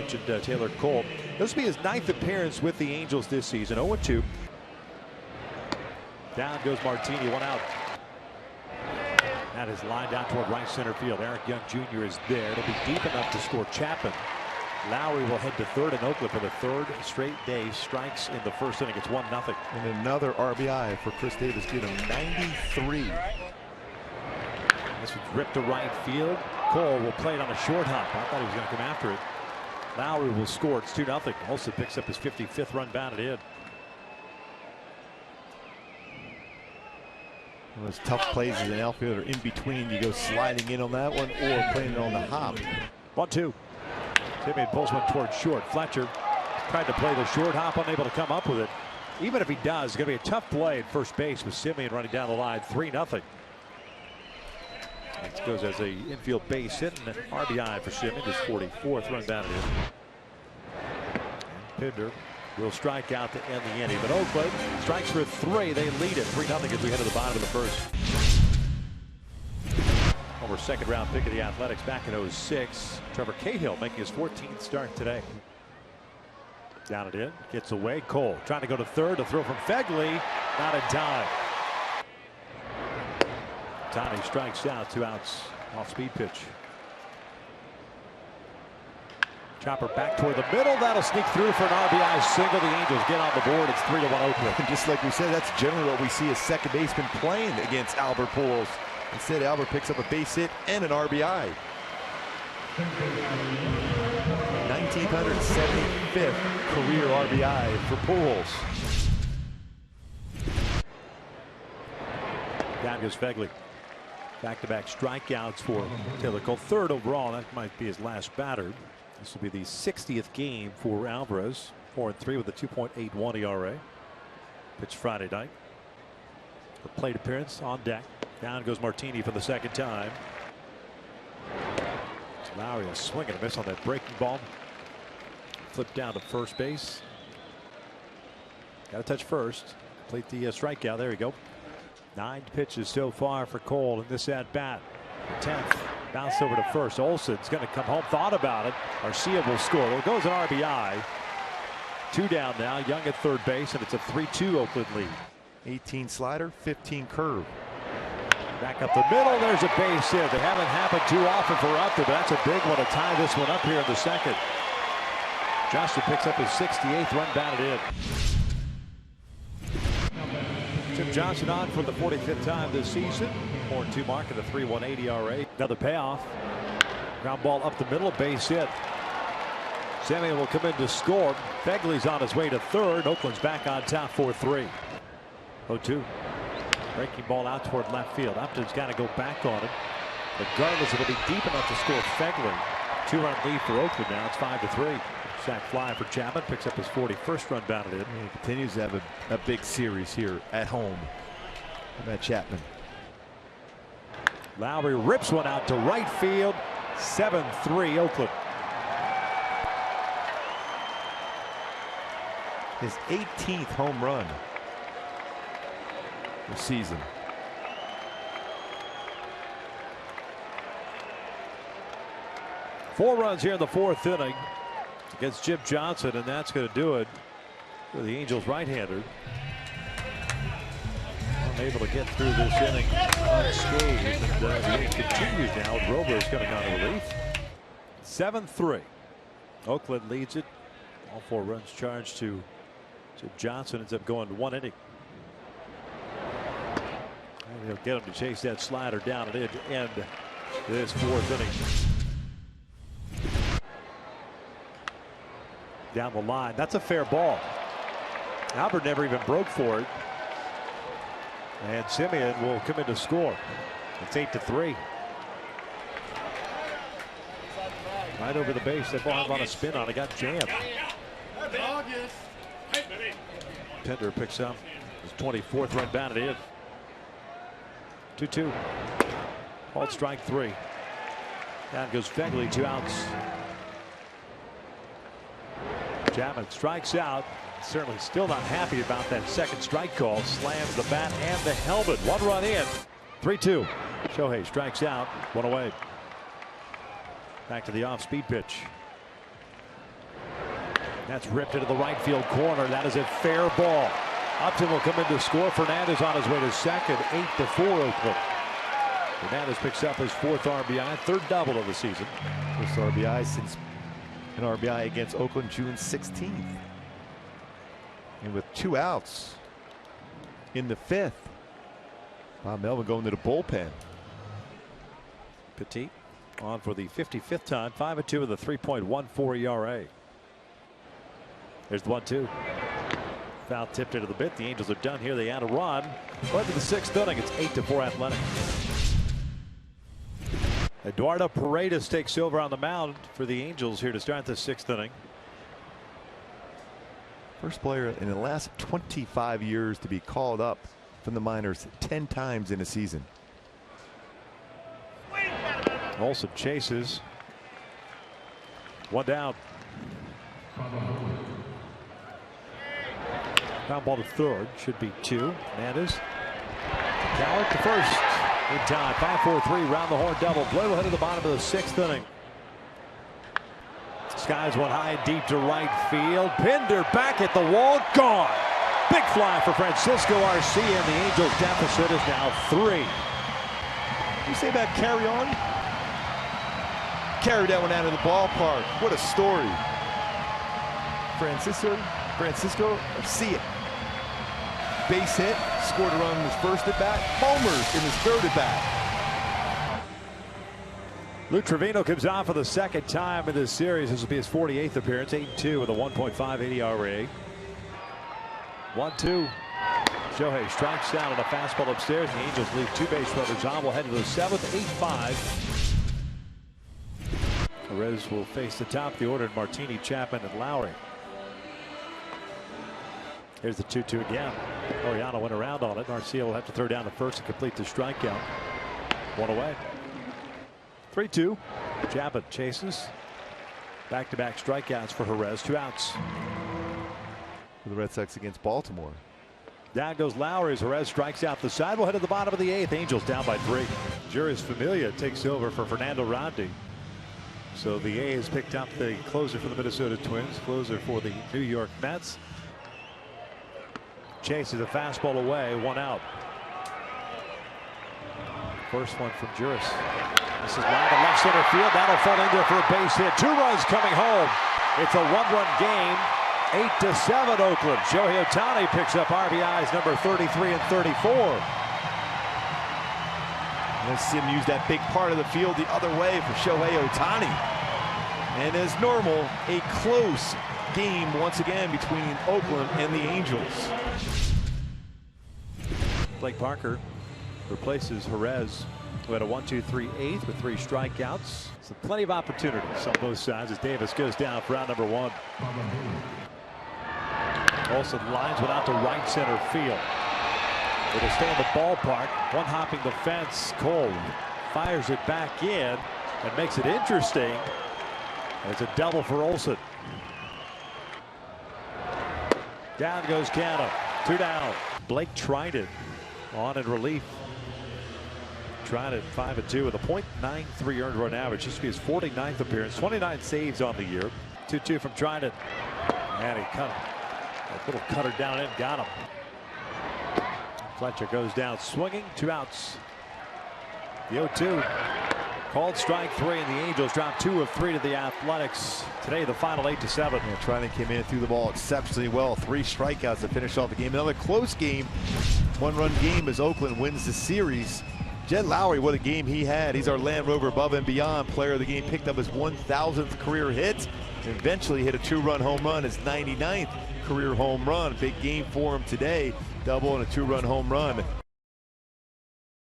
mentioned Taylor Cole. This will be his 9th appearance with the Angels this season. 0-2. Down goes Martini, one out. That is lined out toward right center field. Eric Young Jr. is there. It'll be deep enough to score Chapman. Lowry will head to third, and Oakland for the 3rd straight day strikes in the 1st inning. It's 1-0. And another RBI for Chris Davis. Get him 93. This was ripped to right field. Cole will play it on a short hop. I thought he was going to come after it. Lowry will score. It's 2-0. Olson picks up his 55th run batted in. One of those tough plays as an outfielder in between. You go sliding in on that one or playing it on the hop. 1-2. Simeon pulls one toward short. Fletcher tried to play the short hop, unable to come up with it. Even if he does, it's going to be a tough play at first base with Simeon running down the line. 3-0. This goes as a infield base hit and an RBI for Simeon, his 44th run batted in. Pinder will strike out to end the inning, but Oakland strikes for 3. They lead it 3-0 as we head to the bottom of the 1st. Former 2nd round pick of the Athletics back in 06. Trevor Cahill making his 14th start today. Down it in, gets away. Cole trying to go to 3rd to throw from Fegley. Not in time. Tony strikes out, 2 outs off speed pitch. Chopper back toward the middle. That'll sneak through for an RBI single. The Angels get on the board. It's 3-1 Oakland. And just like we said, that's generally what we see as second baseman playing against Albert Pujols. Instead, Albert picks up a base hit and an RBI. 1975th career RBI for Pujols. Down goes Fegley. Back-to-back strikeouts for Taylor Cole. 3rd overall. That might be his last batter. This will be the 60th game for Alvarez. 4-3 with a 2.81 ERA. Pitched Friday night. A plate appearance on deck. Down goes Martini for the 2nd time. Lowry a swing and a miss on that breaking ball. Flipped down to first base. Got to touch first. Complete the strikeout. There we go. 9 pitches so far for Cole in this at bat. 10th. Bounce over to first. Olson's going to come home. Thought about it. Garcia will score. Well, it goes an RBI. 2 down now. Young at 3rd base, and it's a 3-2 Oakland lead. 18 slider, 15 curve. Back up the middle. There's a base hit. They haven't happened too often for Upton, but that's a big one to tie this one up here in the 2nd. Justin picks up his 68th run batted in. Tim Johnson on for the 45th time this season. 4-2 mark in the 3.18 ERA. Another payoff. Ground ball up the middle, base hit. Simeon will come in to score. Fegley's on his way to 3rd. Oakland's back on top 4-3. 0-2. Breaking ball out toward left field. Upton's got to go back on it. Regardless, it'll be deep enough to score Fegley. 2-run lead for Oakland now. It's 5-3. Sack fly for Chapman. Picks up his 41st run batted in. He continues to have a big series here at home. Matt Chapman. Lowry rips one out to right field. 7-3 Oakland. His 18th home run this season. Four runs here in the 4th inning against Jim Johnson, and that's going to do it for the Angels right-hander. Unable to get through this inning unscathed, and the inning continues now with Robles coming on to relief. 7-3. Oakland leads it. All 4 runs charged to Johnson. Ends up going to 1 inning. And they'll get him to chase that slider down and in to end this 4th inning. Down the line. That's a fair ball. Albert never even broke for it. And Simeon will come in to score. It's 8-3. Right over the base. That ball on a spin on it. Got jammed. Pinder picks up his 24th run batted in. 2-2. Called strike 3. Down goes Fegley. 2 outs. Chapman strikes out. Certainly still not happy about that 2nd strike call. Slams the bat and the helmet. 1 run in. 3-2. Shohei strikes out. 1 away. Back to the off-speed pitch. That's ripped into the right field corner. That is a fair ball. Upton will come in to score. Fernandez on his way to second. 8-4 Oakland. Fernandez picks up his 4th RBI, 3rd double of the season. First RBI since an RBI against Oakland June 16th. And with 2 outs in the 5th, Bob Melvin going to the bullpen. Petit on for the 55th time. 5-2 with a 3.14 ERA. There's the 1-2. Foul tipped into the bit. The Angels are done here. They add a run. But to the 6th inning, it's 8-4 Athletic. Eduardo Paredes takes over on the mound for the Angels here to start the 6th inning. First player in the last 25 years to be called up from the minors 10 times in a season. Olson chases. 1 down. Ground ball to 3rd. Should be 2. Hernandez. Cowart to 1st. In time. 5-4-3 round the horn double. Blue will hit at the bottom of the 6th inning. Skies one high and deep to right field. Pinder back at the wall. Gone. Big fly for Francisco Arcia, and the Angels deficit is now 3. You say that carry on? Carry that one out of the ballpark. What a story. Francisco Arcia. Base hit, scored a run in his 1st at bat, homers in his 3rd at bat. Lou Trevino comes on for the 2nd time in this series. This will be his 48th appearance. 8-2 with a 1.58 ERA. 1-2. Shohei strikes out on a fastball upstairs. The Angels leave 2 base runners on. We'll head to the 7th. 8-5. Perez will face the top of the order. Martini, Chapman, and Lowry. Here's the 2-2 again. Oriano went around on it. Arcia will have to throw down to 1st to complete the strikeout. 1 away. 3-2. Chapman chases. Back-to-back strikeouts for Jerez. 2 outs. For the Red Sox against Baltimore. Down goes Lowry as Jerez strikes out the side. We'll head to the bottom of the 8th. Angels down by 3. Juris Familia takes over for Fernando Rondi. So the A's picked up the closer for the Minnesota Twins. Closer for the New York Mets. Chases a fastball away. 1 out. First one from Juris. This is line to left center field. That'll fall in there for a base hit. 2 runs coming home. It's a 1-run game. 8-7 Oakland. Shohei Ohtani picks up RBIs number 33 and 34. Let's see him use that big part of the field the other way for Shohei Ohtani. And as normal, a close game once again between Oakland and the Angels. Blake Parker replaces Jerez, who had a 1-2-3-8 with 3 strikeouts. So plenty of opportunities on both sides as Davis goes down for round number 1. Olson lines one out to right center field. It'll stay in the ballpark. One hopping the fence. Cole fires it back in and makes it interesting. It's a double for Olson. Down goes Canha. 2 down. Blake Treinen on in relief. Treinen 5-2 with a .93 earned run average. This will be his 49th appearance. 29 saves on the year. 2-2 from Treinen. And he cut a little cutter down in, got him. Fletcher goes down swinging. 2 outs. The 0-2. Called strike 3, and the Angels drop 2 of 3 to the Athletics. Today, the final 8-7. Yeah, Treinen came in and threw the ball exceptionally well. 3 strikeouts to finish off the game. Another close game. 1-run game as Oakland wins the series. Jed Lowry, what a game he had. He's our Land Rover above and beyond player of the game. Picked up his 1,000th career hit. And eventually hit a 2-run home run, his 99th career home run. Big game for him today. Double and a 2-run home run.